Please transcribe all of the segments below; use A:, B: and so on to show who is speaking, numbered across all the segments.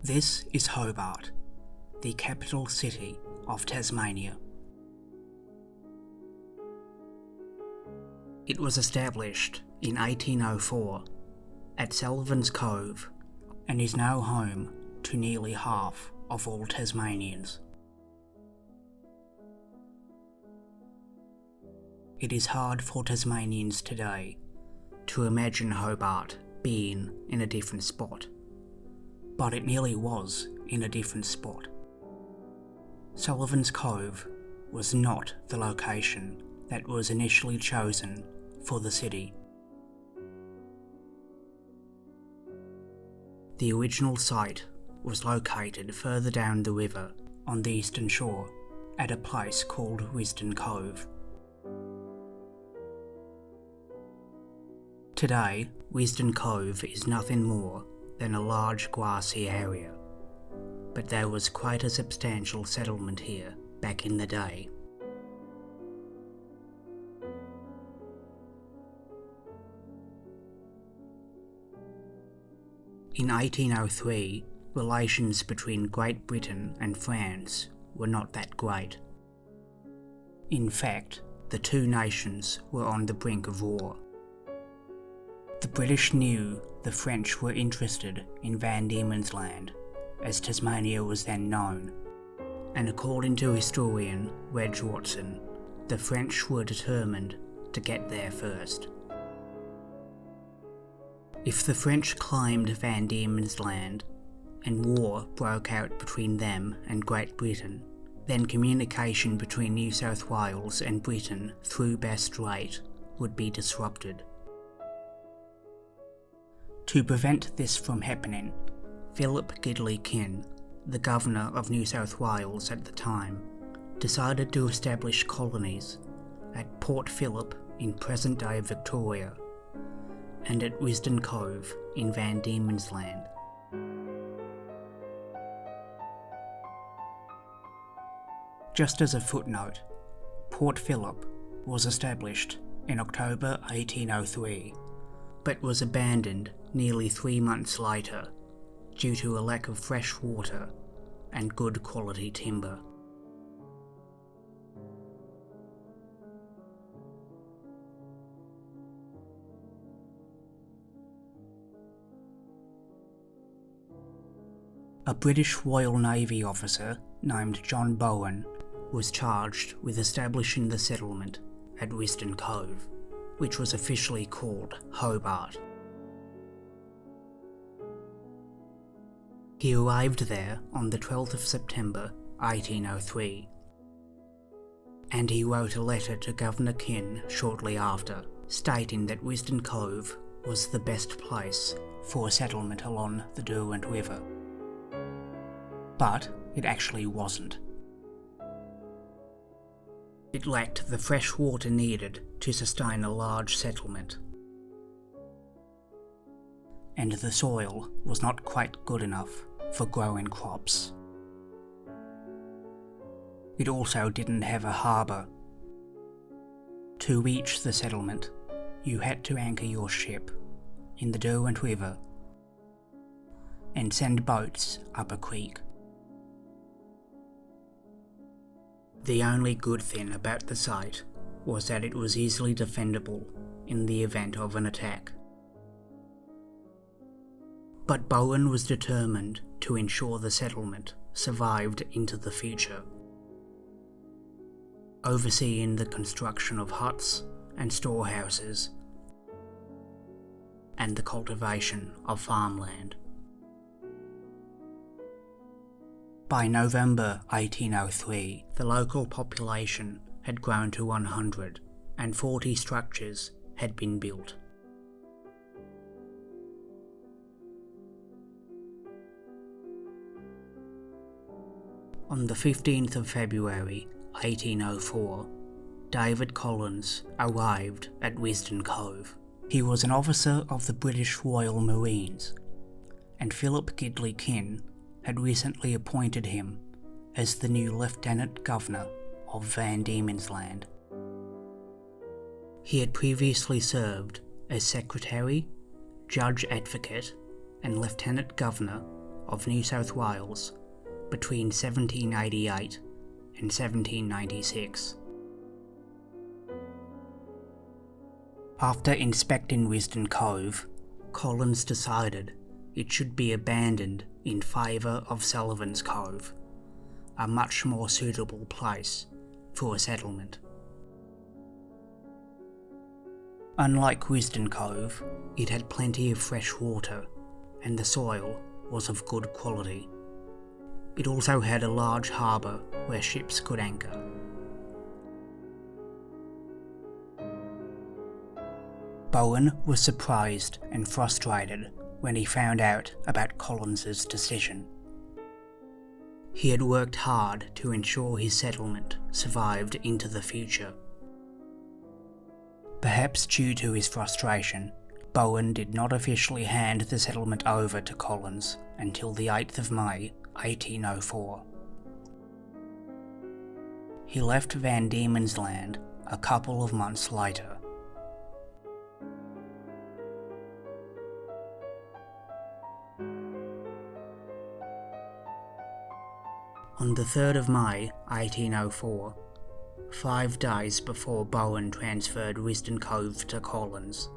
A: This is Hobart, the capital city of Tasmania. It was established in 1804 at Risdon Cove and is now home to nearly half of all Tasmanians. It is hard for Tasmanians today to imagine Hobart being in a different spot, but it nearly was in a different spot. Risdon Cove was not the location that was initially chosen for the city. The original site was located further down the river on the eastern shore at a place called Risdon Cove. Today, Risdon Cove is nothing more than a large grassy area, but there was quite a substantial settlement here back in the day. In 1803, relations between Great Britain and France were not that great. In fact, the two nations were on the brink of war. The British knew the French were interested in Van Diemen's Land, as Tasmania was then known, and according to historian Reg Watson, the French were determined to get there first. If the French claimed Van Diemen's Land and war broke out between them and Great Britain, then communication between New South Wales and Britain through Bass Strait would be disrupted. To prevent this from happening, Philip Gidley Kyn, the Governor of New South Wales at the time, decided to establish colonies at Port Phillip in present-day Victoria and at Risdon Cove in Van Diemen's Land. Just as a footnote, Port Phillip was established in October 1803, but was abandoned nearly 3 months later due to a lack of fresh water and good quality timber. A British Royal Navy officer named John Bowen was charged with establishing the settlement at Risdon Cove, which was officially called Hobart. He arrived there on the 12th of September 1803, and he wrote a letter to Governor Kyn shortly after, stating that Risdon Cove was the best place for a settlement along the Derwent River. But it actually wasn't. It lacked the fresh water needed to sustain a large settlement, and the soil was not quite good enough for growing crops. It also didn't have a harbour. To reach the settlement, you had to anchor your ship in the Derwent River and send boats up a creek. The only good thing about the site was that it was easily defendable in the event of an attack. But Bowen was determined to ensure the settlement survived into the future, overseeing the construction of huts and storehouses and the cultivation of farmland. By November 1803, the local population had grown to 100 and 40 structures had been built. On the 15th of February 1804, David Collins arrived at Risdon Cove. He was an officer of the British Royal Marines, and Philip Gidley Kyn had recently appointed him as the new Lieutenant Governor of Van Diemen's Land. He had previously served as Secretary, Judge Advocate and Lieutenant Governor of New South Wales between 1788 and 1796. After inspecting Risdon Cove, Collins decided it should be abandoned in favour of Sullivan's Cove, a much more suitable place for a settlement. Unlike Risdon Cove, it had plenty of fresh water and the soil was of good quality. It also had a large harbour where ships could anchor. Bowen was surprised and frustrated when he found out about Collins's decision. He had worked hard to ensure his settlement survived into the future. Perhaps due to his frustration, Bowen did not officially hand the settlement over to Collins until the 8th of May, 1804. He left Van Diemen's Land a couple of months later. On the 3rd of May, 1804, 5 days before Bowen transferred Risdon Cove to Collins,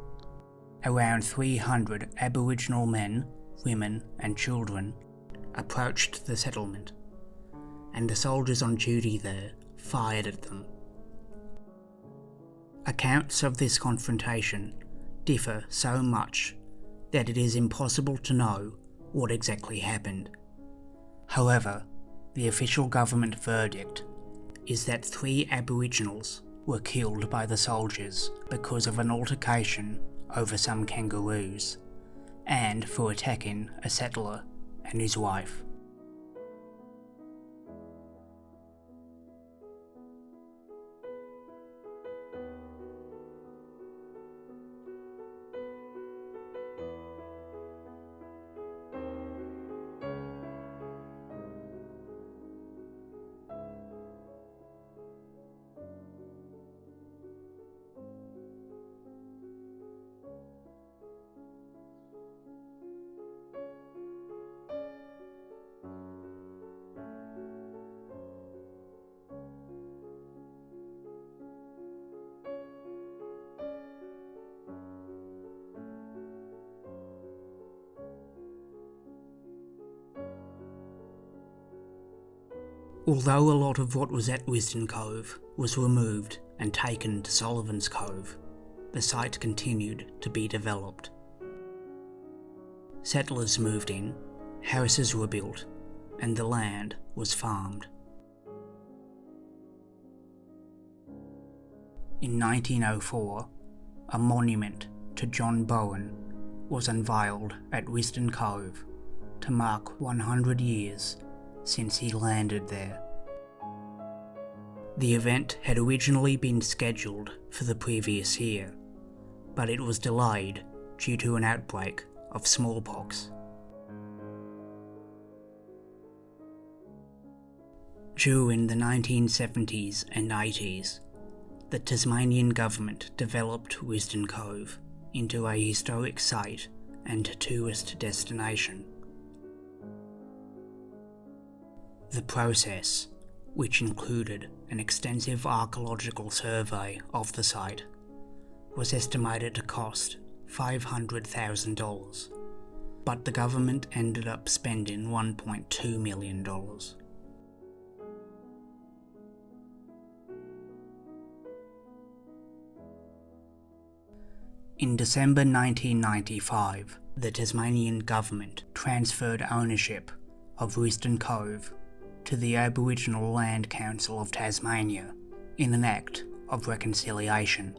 A: around 300 Aboriginal men, women and children approached the settlement, and the soldiers on duty there fired at them. Accounts of this confrontation differ so much that it is impossible to know what exactly happened. However, the official government verdict is that 3 Aboriginals were killed by the soldiers because of an altercation over some kangaroos, and for attacking a settler and his wife. Although a lot of what was at Risdon Cove was removed and taken to Sullivan's Cove, the site continued to be developed. Settlers moved in, houses were built, and the land was farmed. In 1904, a monument to John Bowen was unveiled at Risdon Cove to mark 100 years since he landed there. The event had originally been scheduled for the previous year, but it was delayed due to an outbreak of smallpox. During the 1970s and 80s, the Tasmanian government developed Risdon Cove into a historic site and tourist destination. The process, which included an extensive archaeological survey of the site, was estimated to cost $500,000, but the government ended up spending $1.2 million. In December 1995, the Tasmanian government transferred ownership of Risdon Cove to the Aboriginal Land Council of Tasmania in an act of reconciliation.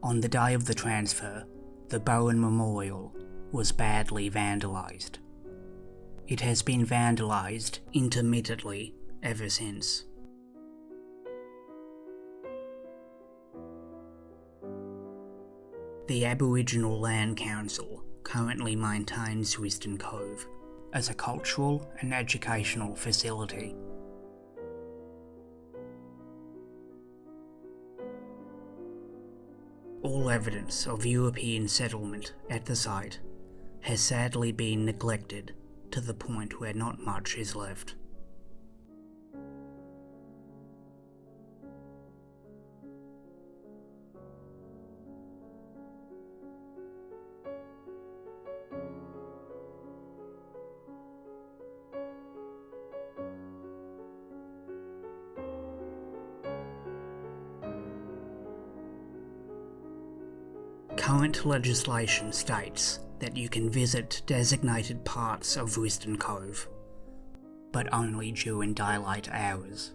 A: On the day of the transfer, the Bowen Memorial was badly vandalised. It has been vandalised intermittently ever since. The Aboriginal Land Council currently maintains Risdon Cove as a cultural and educational facility. all evidence of European settlement at the site has sadly been neglected to the point where not much is left. Current legislation states that you can visit designated parts of Risdon Cove, but only during daylight hours.